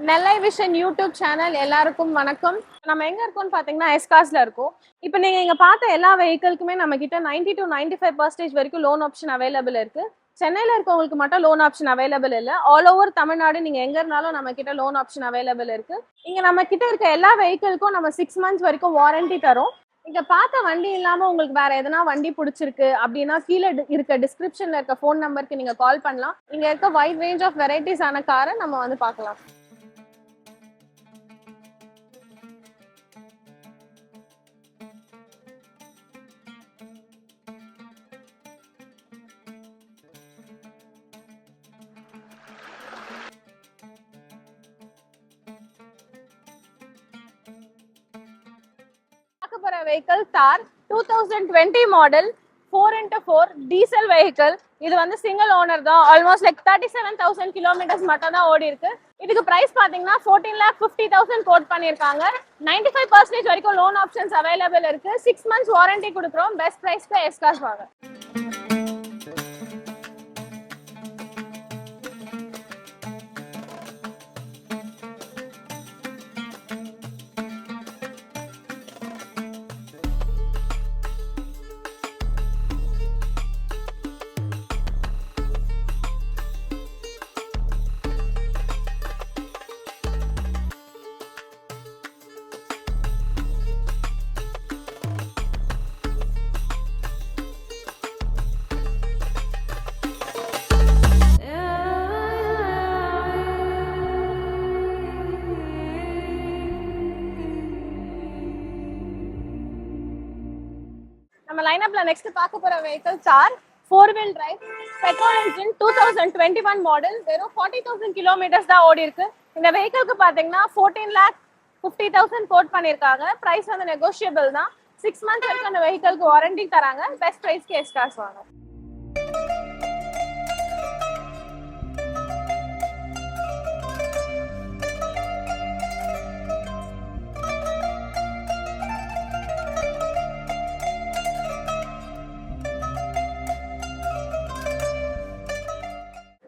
நெல்லை vision YouTube channel எல்லாருக்கும் வணக்கம். நம்ம எங்க இருக்கோம்னு பாத்தீங்கன்னா எஸ்காஸ்ல இருக்கோம். இப்போ நீங்க இங்க பார்த்த எல்லா வெஹிக்கிள்க்குமே நம்ம கிட்ட 90 to 95% வரைக்கும் லோன் ஆப்ஷன் அவைலபிள் இருக்கு. சென்னையில இருக்கவங்களுக்கு மட்டும் லோன் ஆப்ஷன் அவைலபிள் இல்ல. ஆல் ஓவர் தமிழ்நாடு நீங்க எங்க இருந்தாலும் நம்ம கிட்ட லோன் ஆப்ஷன் அவைலபிள் இருக்கு. இங்க நம்ம கிட்ட இருக்க எல்லா வெஹிக்கிள்க்கும் நம்ம 6 months வரைக்கும் வாரண்டி தரோம். இங்க பார்த்த வண்டி இல்லாம உங்களுக்கு வேற எதனா வண்டி பிடிச்சிருக்கு அப்படின்னா கீழே இருக்க டிஸ்கிரிப்ஷன்ல இருக்க ஃபோன் நம்பருக்கு நீங்க கால் பண்ணலாம். இங்க இருக்க வைட் ரேஞ்ச் ஆஃப் வெரைட்டிஸ் ஆன காரை நம்ம வந்து பார்க்கலாம். வெஹிக்கிள் தார் 2020 மாடல் 4x4 டீசல் வெஹிக்கிள். இது வந்து சிங்கிள் ஓனர் தான். ஆல்மோஸ்ட் லைக் 37,000 கிலோமீட்டர்ஸ் மட்டும் தான் ஓடி இருக்கு. இதுக்கு பிரைஸ் பாத்தீங்கன்னா 14,50,000 கோட் பண்ணிருக்காங்க. 95% வரைக்கும் லோன் ஆப்ஷன்ஸ் அவைலபிள் இருக்கு. 6 months வாரண்டி கொடுக்குறோம். பெஸ்ட் பிரைஸ்க்கு எஸ்காஸ் வாங்க. நம்ம லைனப்ல நெக்ஸ்ட் பார்க்க போற வெஹிக்கிள் தார் 4-wheel drive petrol engine 2021 model. வெறும் 40,000 கிலோமீட்டர்ஸ் தான் ஓடி இருக்கு. இந்த வெஹிக்கிளுக்கு பாத்தீங்கன்னா 14,50,000 கோட் பண்ணிருக்காங்க. பிரைஸ் வந்து நெகோஷியபிள் தான். 6 months வரைக்கும் அந்த வெஹிக்கிளுக்கு வாரண்டி தராங்க. பெஸ்ட் பிரைஸ்க்கு எஸ்காஸ் வாங்க.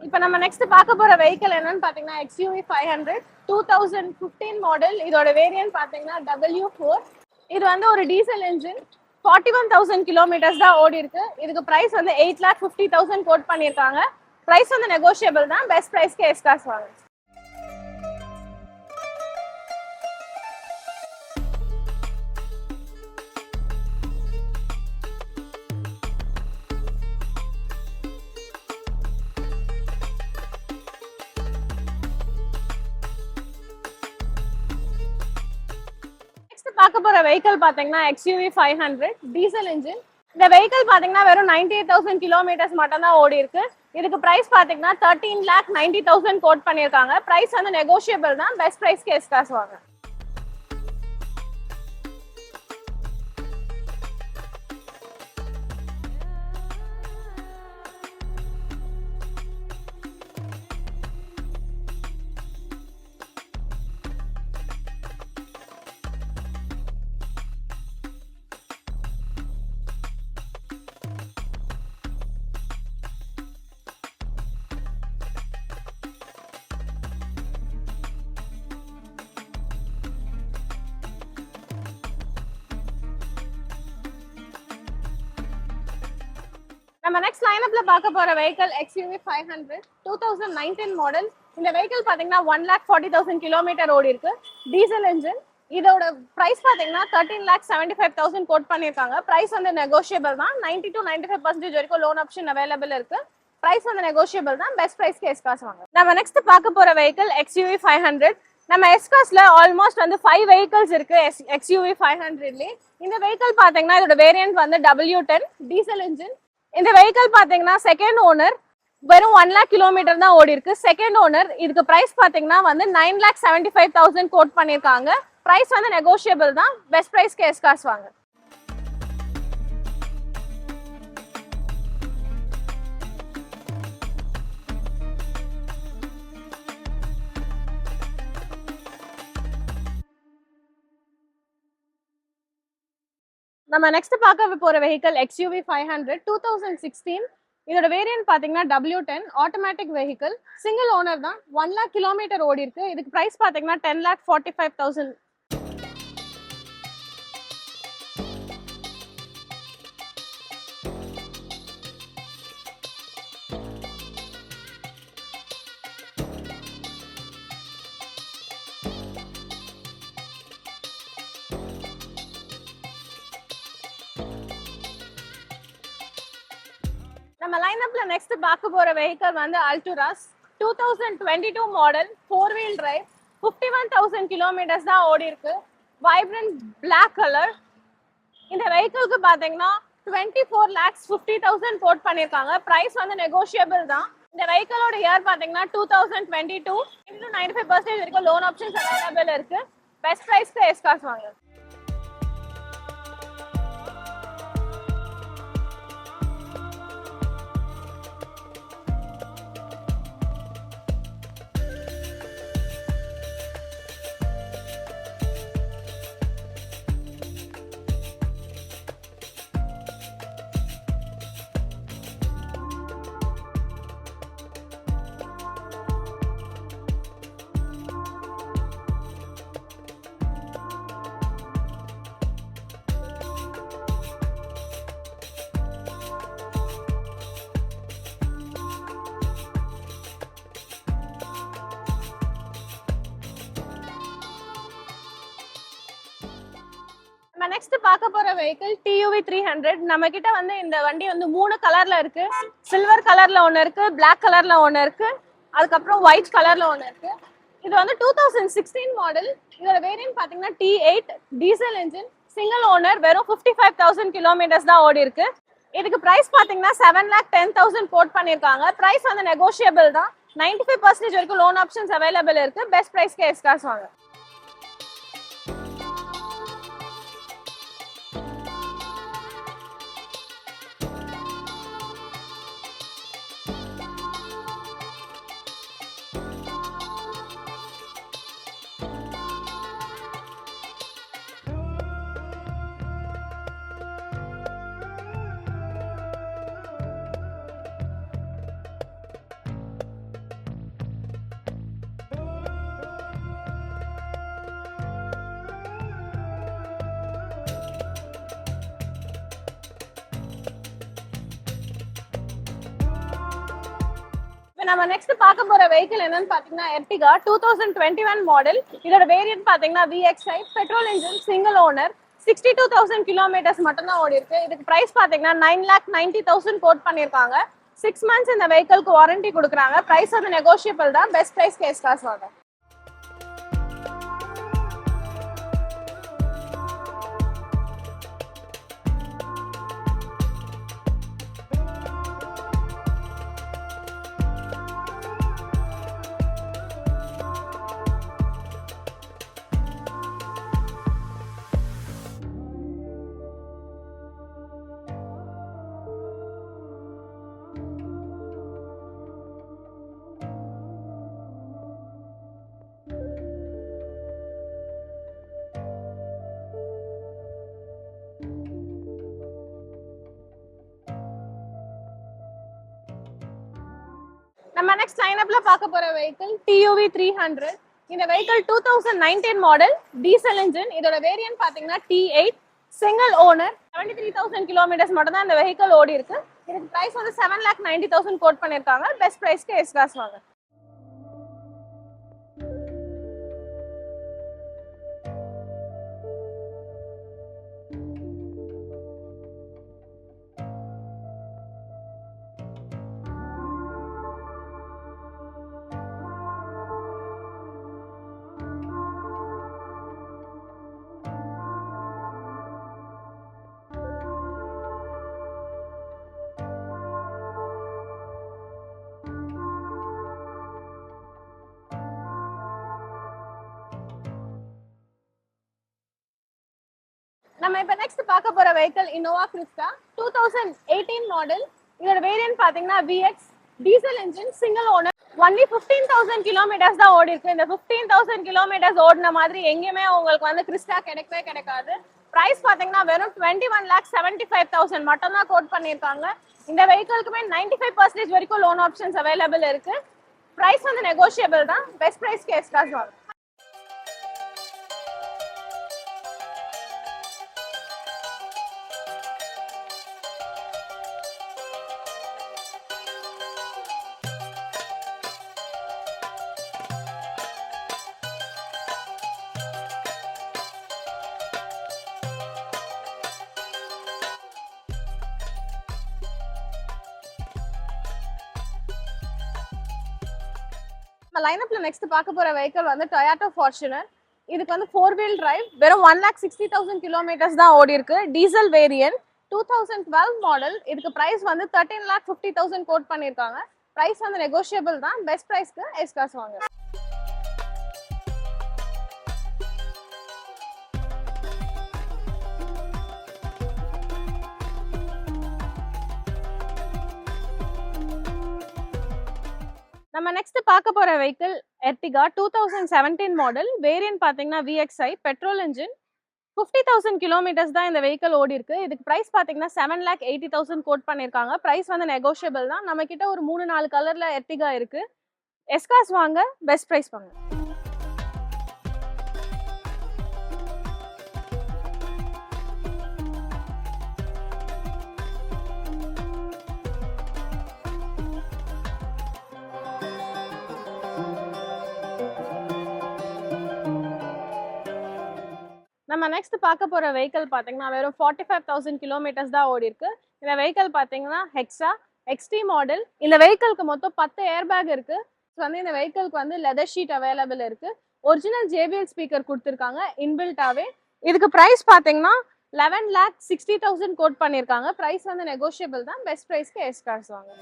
இப்போ நம்ம நெக்ஸ்ட் பார்க்க போற வெஹிக்கிள் என்னன்னு பாத்தீங்கன்னா XUV 500 2015 மாடல். இதோட வேரியன்ட் பாத்தீங்கன்னா W4. இது வந்து ஒரு டீசல் இன்ஜின். 41,000 கிலோமீட்டர்ஸ் தான் ஓடி இருக்கு. இதுக்கு பிரைஸ் வந்து 8,50,000 கோட் பண்ணிருக்காங்க. பிரைஸ் வந்து நெகோஷியபிள் தான். பெஸ்ட் பிரைஸ்க்கு எஸ்காஸ் வாங்க. பார்க்க போற வெஹிக்கிள் பாத்தீங்கன்னா XUV 500 டீசல் இன்ஜின். இந்த வெஹிக்கிள் பாத்தீங்கன்னா வெறும் 98,000 கிலோமீட்டர்ஸ் மட்டும் தான் ஓடி இருக்கு. இதுக்கு பிரைஸ் பாத்தீங்கன்னா 13,90,000 கோட் பண்ணிருக்காங்க. பிரைஸ் வந்து நெகோஷியபிள் தான். பெஸ்ட் பிரைஸ்க்கு எஸ்காஸ் வாங்க. நம்ம நெக்ஸ்ட் லைனப்ல பார்க்க போற வெஹிக்கிள் XUV 500 2019 மாடல். இந்த வெஹிக்கிள் பாத்தீங்கன்னா 1,40,000 கிலோமீட்டர் ஓடி இருக்கு. Diesel engine. இதோட பிரைஸ் பாத்தீங்கன்னா 13,75,000 கோட் பண்ணிருக்காங்க. பிரைஸ் வந்து நெகோஷியபிள் தான். 90 to 95% வரைக்கும் லோன் ஆப்ஷன் அவைலபிள் இருக்கு. பிரைஸ் வந்து நெகோஷியபிள் தான். பெஸ்ட் பிரைஸ்க்கு எஸ்காஸ் வாங்க. நம்ம நெக்ஸ்ட் பார்க்க போற வெஹிக்கிள் XUV 500. நம்ம எஸ்காஸ்ல ஆல்மோஸ்ட் வந்து 5 வெஹிக்கிள்ஸ் இருக்கு XUV 500லே. இந்த வெஹிக்கிள் பாத்தீங்கன்னா இதோட வேரியன்ட் வந்து W10 டீசல் இன்ஜின். இந்த வெஹிக்கிள் பாத்தீங்கன்னா செகண்ட் ஓனர். வெறும் 1 lakh கிலோமீட்டர் தான் ஓடி இருக்கு. Second owner. இதுக்கு பிரைஸ் பாத்தீங்கன்னா வந்து 9,75,000 கோட் பண்ணிருக்காங்க. பிரைஸ் வந்து நெகோஷியபிள் தான். பெஸ்ட் பிரைஸ்க்கு எஸ்காஸ் வாங்க. நம்ம நெக்ஸ்ட் பார்க்க போற வெஹிக்கிள் XUV 500 2016 இதோட வேரியன்ட் பாத்தீங்கன்னா W10 automatic vehicle, single owner தான், 1 lakh கிலோமீட்டர் ஓடி இருக்கு. இதுக்கு பிரைஸ் பாத்தீங்கன்னா 10,45,000. நம்ம லைனப்ல நெக்ஸ்ட் பார்க்க போற வெஹிக்கிள் வந்து Altroz 2022 model 4 wheel drive, 51,000 kilometres தான் ஓடி இருக்கு. Vibrant black colour. இந்த வெஹிக்கிளுக்கு பாத்தீங்கன்னா 24,50,000 கோட் பண்ணிருக்காங்க. பிரைஸ் வந்து நெகோஷியபிள் தான். இந்த வெஹிக்கிளோட இயர் பாத்தீங்கன்னா 2022. 95% வரைக்கும் லோன் ஆப்ஷன்ஸ் அவைலபிள் இருக்கு. பெஸ்ட் பிரைஸ்க்கு எஸ் கார்ஸ் வாங்க. நம்ம நெக்ஸ்ட் பார்க்க போற வெஹிக்கிள் TUV 300. நம்ம கிட்ட வந்து இந்த வண்டி வந்து 3 கலர்ல இருக்கு. சில்வர் கலர்ல ஒன்னு இருக்கு, பிளாக் கலர்ல ஒன்னு இருக்கு, அதுக்கப்புறம் ஒயிட் கலர்ல ஒன்னு இருக்கு. இது வந்து 2016 மாடல். இதோட வேரியன்ட் பாத்தீங்கன்னா T8 diesel engine, single owner, வெறும் 55,000 கிலோமீட்டர்ஸ் தான் ஓடி இருக்கு. இதுக்கு பிரைஸ் பாத்தீங்கன்னா 7,10,000 கோட் பண்ணிருக்காங்க. பிரைஸ் வந்து நெகோஷியபிள் தான். 95% வரைக்கும் லோன் ஆப்ஷன்ஸ் அவைலபிள் இருக்கு. பெஸ்ட் பிரைஸ்க்கு எஸ் கார்ஸ் வாங்க. நம்ம நெக்ஸ்ட் பார்க்க போற வெஹிக்கிள் என்னன்னு பாத்தீங்கன்னா Ertiga 2021 மாடல். இதோட வேரியன்ட் பாத்தீங்கன்னா VXi petrol engine, single owner, 62,000 kilometres மட்டும் தான் ஓடி இருக்கு. இதுக்கு பிரைஸ் பாத்தீங்கன்னா 9,90,000 கோட் பண்ணிருக்காங்க. 6 months இந்த வெஹிக்கிள்க்கு வாரண்டி கொடுக்குறாங்க. பிரைஸ் வந்து நெகோஷியபிள் தான். பெஸ்ட் பிரைஸ் கேஸ் காசு வாங்க. நம்ம நெக்ஸ்ட் லைனப்ல பார்க்க போற வெஹிக்கிள் TUV 300. இந்த வெஹிக்கிள் 2019 மாடல், டீசல் இன்ஜின். இதோட வேரியன்ட் பாத்தீங்கன்னா T8 சிங்கிள் ஓனர், 73,000 கிலோமீட்டர்ஸ் மட்டும் தான் இந்த வெஹிக்கிள் ஓடி இருக்கு. இதுக்கு பிரைஸ் வந்து 7,90,000 கோட் பண்ணிருக்காங்க. பெஸ்ட் பிரைஸ்க்கு எஸ் காசு வாங்க. நம்ம இப்ப நெக்ஸ்ட் பார்க்க போற வெஹிக்கிள் Innova Crysta 2018 மாடல். இதோட வேரியன்ட் பாத்தீங்கன்னா VX diesel engine, single owner, only 15,000 kilometres தான் ஓடி இருக்கு. இந்த 15,000 கிலோமீட்டர்ஸ் ஓடின மாதிரி எங்கேயுமே உங்களுக்கு வந்து கிறிஸ்டா கிடைக்கவே கிடைக்காது. பிரைஸ் பாத்தீங்கன்னா வெறும் 21,75,000 மட்டும் தான் கோட் பண்ணிருக்காங்க. இந்த வெஹிக்கிள்க்குமே 95% வரைக்கும் லோன் ஆப்ஷன்ஸ் அவைலபிள் இருக்கு. பிரைஸ் வந்து நெகோஷியபிள் தான். பெஸ்ட் பிரைஸ் கேஸ் காஸ் வாங்க. நம்ம லைனப்ல நெக்ஸ்ட் பார்க்க போற வெஹிக்கிள் வந்து Toyota Fortuner. இதுக்கு வந்து 4 wheel drive வெறும் 1,60,000 கிலோமீட்டர்ஸ் தான் ஓடி இருக்கு. Diesel variant 2012 model. இதுக்கு பிரைஸ் வந்து 13,50,000 கோட் பண்ணிருக்காங்க. பிரைஸ் வந்து நெகோஷியபிள் தான். பெஸ்ட் பிரைஸ்க்கு எஸ் காஸ் வாங்க. நம்ம நெக்ஸ்ட் பார்க்க போற வெஹிக்கிள் Ertiga 2017 மாடல். வேரியன்ட் பாத்தீங்கன்னா VXI பெட்ரோல் இன்ஜின். 50,000 கிலோமீட்டர்ஸ் தான் இந்த வெஹிக்கிள் ஓடி இருக்கு. இதுக்கு பிரைஸ் பாத்தீங்கன்னா 7,80,000 கோட் பண்ணிருக்காங்க. பிரைஸ் வந்து நெகோஷியபிள் தான். நம்ம கிட்ட ஒரு 3-4 கலர்ல Ertiga இருக்கு. எஸ்காஸ் வாங்க. பெஸ்ட் பிரைஸ் வாங்க. நம்ம நெக்ஸ்ட் பார்க்க போற வெஹிக்கிள் பாத்தீங்கன்னா வெறும் 45,000 கிலோமீட்டர்ஸ் தான் ஓடி இருக்கு. இந்த வெஹிக்கிள் பாத்தீங்கன்னா ஹெக்ஸா XT மாடல். இந்த வெஹிக்கிள்க்கு மொத்தம் 10 ஏர் பேக் இருக்கு. வந்து இந்த வெஹிக்கிள்க்கு வந்து லெதர் ஷீட் அவைலபிள் இருக்கு. ஒரிஜினல் JBL ஸ்பீக்கர் கொடுத்துருக்காங்க இன்பில்ட்டாவே. இதுக்கு பிரைஸ் பாத்தீங்கன்னா 11,60,000 கோட் பண்ணிருக்காங்க. பிரைஸ் வந்து நெகோஷியபிள் தான். பெஸ்ட் பிரைஸ்க்கு எஸ் கார்ஸ் வாங்க.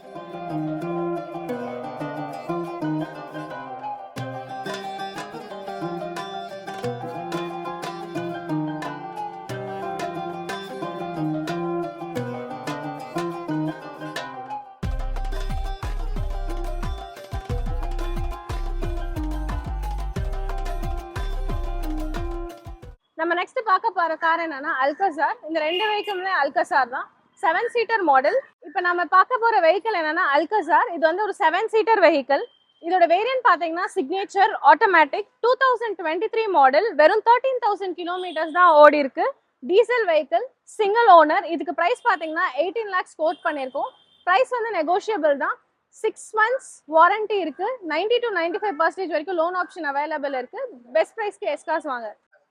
நம்ம நெக்ஸ்ட் பார்க்க போற கார் என்னன்னா Alcazar. இந்த ரெண்டு வெஹிக்கிளுமே Alcazar தான். 7 சீட்டர் மாடல். இப்போ நம்ம பார்க்க போற வெஹிக்கிள் என்னன்னா Alcazar. இது வந்து ஒரு 7 சீட்டர் வெஹிக்கிள். இதோட வேரியன்ட் பாத்தீங்கன்னா சிக்னேச்சர் ஆட்டோமேட்டிக் 2023 மாடல். வெறும் 13,000 கிலோமீட்டர்ஸ் தான் ஓடி இருக்கு. Diesel vehicle single owner. இதுக்கு பிரைஸ் பாத்தீங்கன்னா 18 lakhs கோட் பண்ணிருக்கோம். பிரைஸ் வந்து நெகோஷியபிள் தான். 6 months வாரண்டி இருக்கு. 90 to 95% வரைக்கும் லோன் ஆப்ஷன் அவைலபிள் இருக்கு. பெஸ்ட் பிரைஸ்க்கு எஸ்காஸ் வாங்க.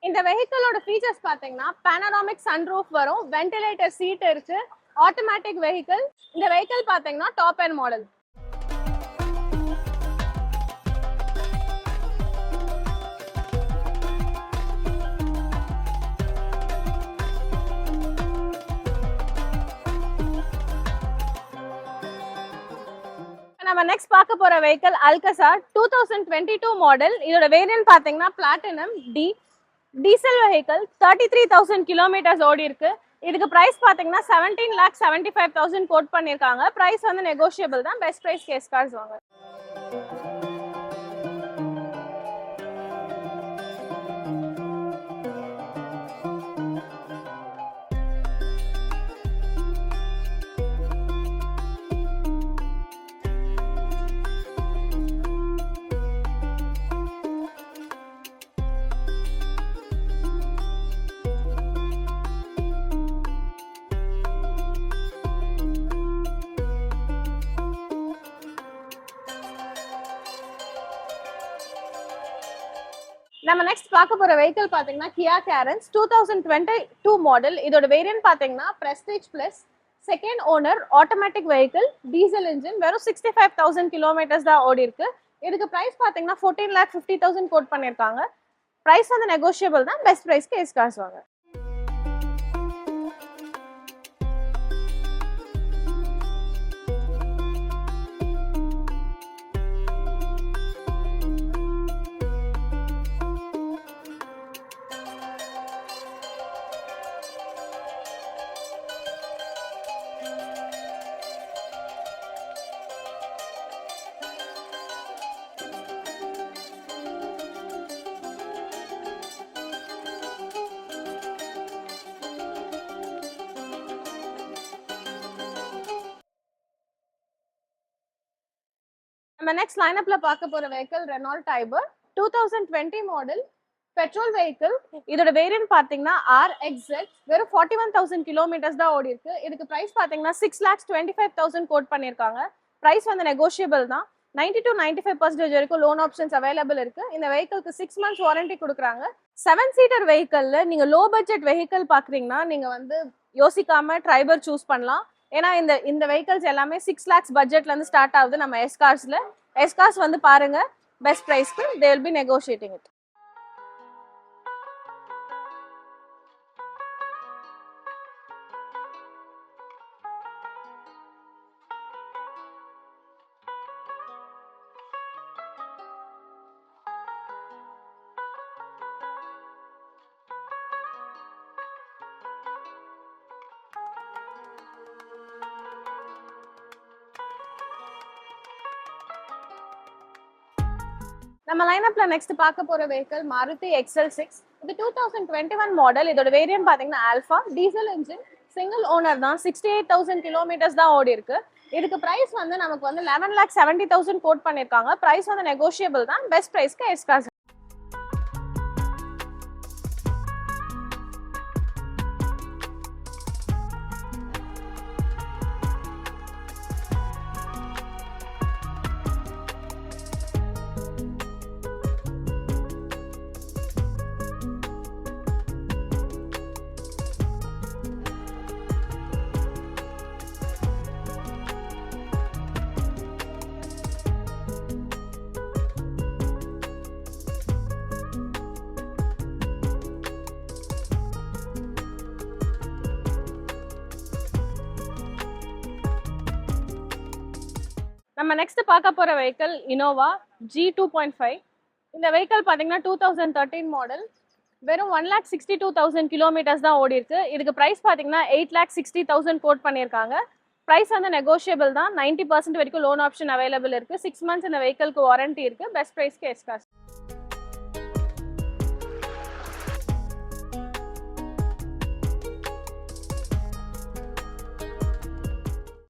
இந்த வெஹிக்கிளோட ஃபீச்சர்ஸ் பாத்தீங்கன்னா பேனராமிக் சன்ரூஃப் வரும், வென்டிலேட்டர் சீட் இருக்கு, ஆட்டோமேட்டிக் வெஹிக்கிள். இந்த வெஹிக்கிள் பாத்தீங்கன்னா டாப் எண்ட் மாடல். நம்ம நெக்ஸ்ட் பார்க்க போற வெஹிக்கிள் Alcazar 2022 மாடல். இதோட வேரியன்ட் பாத்தீங்கன்னா platinum D. Diesel vehicle 33,000 kilometres ஓடி இருக்கு. இதுக்கு பிரைஸ் பாத்தீங்கன்னா 17,75,000 கோட் பண்ணிருக்காங்க. பிரைஸ் வந்து நெகோஷியபிள் தான். பெஸ்ட் பிரைஸ் கேஸ் கார்ஸ் வாங்க. நம்ம நெக்ஸ்ட் பார்க்க போற வெஹிக்கிள் பாத்தீங்கன்னா Kia Carens 2022 மாடல். இதோட வேரியன்ட் பாத்தீங்கன்னா Prestige Plus. Second owner automatic vehicle diesel engine. வெறும் 65,000 கிலோமீட்டர்ஸ் தான் ஓடி இருக்கு. இதுக்கு பிரைஸ் பாத்தீங்கன்னா 14,50,000 கோட் பண்ணிருக்காங்க. பிரைஸ் வந்து நெகோஷியபிள் தான். பெஸ்ட் பிரைஸ்க்கு எஸ் கார்ஸ் வாங்க. நம்ம நெக்ஸ்ட் லைனப்ல பார்க்க போற vehicle Reynold டைபர் 2020 model petrol vehicle. இதோட வேரியன்ட் பாத்தீங்கன்னா RXZ. வெறும் 41,000 கிலோமீட்டர்ஸ் தான் ஓடி இருக்கு. இதுக்கு பிரைஸ் பாத்தீங்கன்னா 6,25,000 கோட் பண்ணிருக்காங்க. பிரைஸ் வந்து நெகோஷியபிள் தான். 90 to 95% வரைக்கும் லோன் ஆப்ஷன்ஸ் அவைலபிள் இருக்கு. இந்த வெஹிக்கிள்க்கு 6 months வாரண்டி கொடுக்குறாங்க. 7 seater வெஹிக்கிள்ல நீங்க லோ பட்ஜெட் வெஹிக்கிள் பாக்குறீங்கன்னா நீங்க வந்து யோசிக்காம ட்ரைபர் சூஸ் பண்ணலாம். ஏன்னா இந்த வெஹிக்கிள்ஸ் எல்லாமே 6 lakhs பட்ஜெட்ல இருந்து ஸ்டார்ட் ஆகுது. நம்ம எஸ்கார்ஸ் வந்து பாருங்க, best பிரைஸ்க்கு they will be negotiating it. நம்ம லைனப்ல நெக்ஸ்ட் பார்க்க போற வெஹிக்கிள் மாருதி XL6. இது 2021 மாடல். இதோட வேரியன்ட் பாத்தீங்கன்னா alpha diesel engine, single owner தான். 68,000 கிலோமீட்டர்ஸ் தான் ஓடி இருக்கு. இதுக்கு பிரைஸ் வந்து நமக்கு வந்து 11,70,000 கோட் பண்ணிருக்காங்க. பிரைஸ் வந்து நெகோஷியபிள் தான். பெஸ்ட் பிரைஸ்க்கு எஸ்கார்ஸ். நம்ம நெக்ஸ்ட் பார்க்க போற வெஹிக்கிள் இனோவா G2.5. இந்த வெஹிக்கிள் பாத்தீங்கன்னா 2013 மாடல். வெறும் 1,62,000 கிலோமீட்டர்ஸ் தான் ஓடி இருக்கு. இதுக்கு பிரைஸ் பாத்தீங்கன்னா 8,60,000 கோட் பண்ணிருக்காங்க. பிரைஸ் வந்து நெகோஷியபிள் தான். 90% வரைக்கும் லோன் ஆப்ஷன் அவைலபிள் இருக்கு. 6 months இந்த வெஹிக்கிள்க்கு வாரண்டி இருக்கு. பெஸ்ட் பிரைஸ்க்கு எஸ்கார்ஸ்.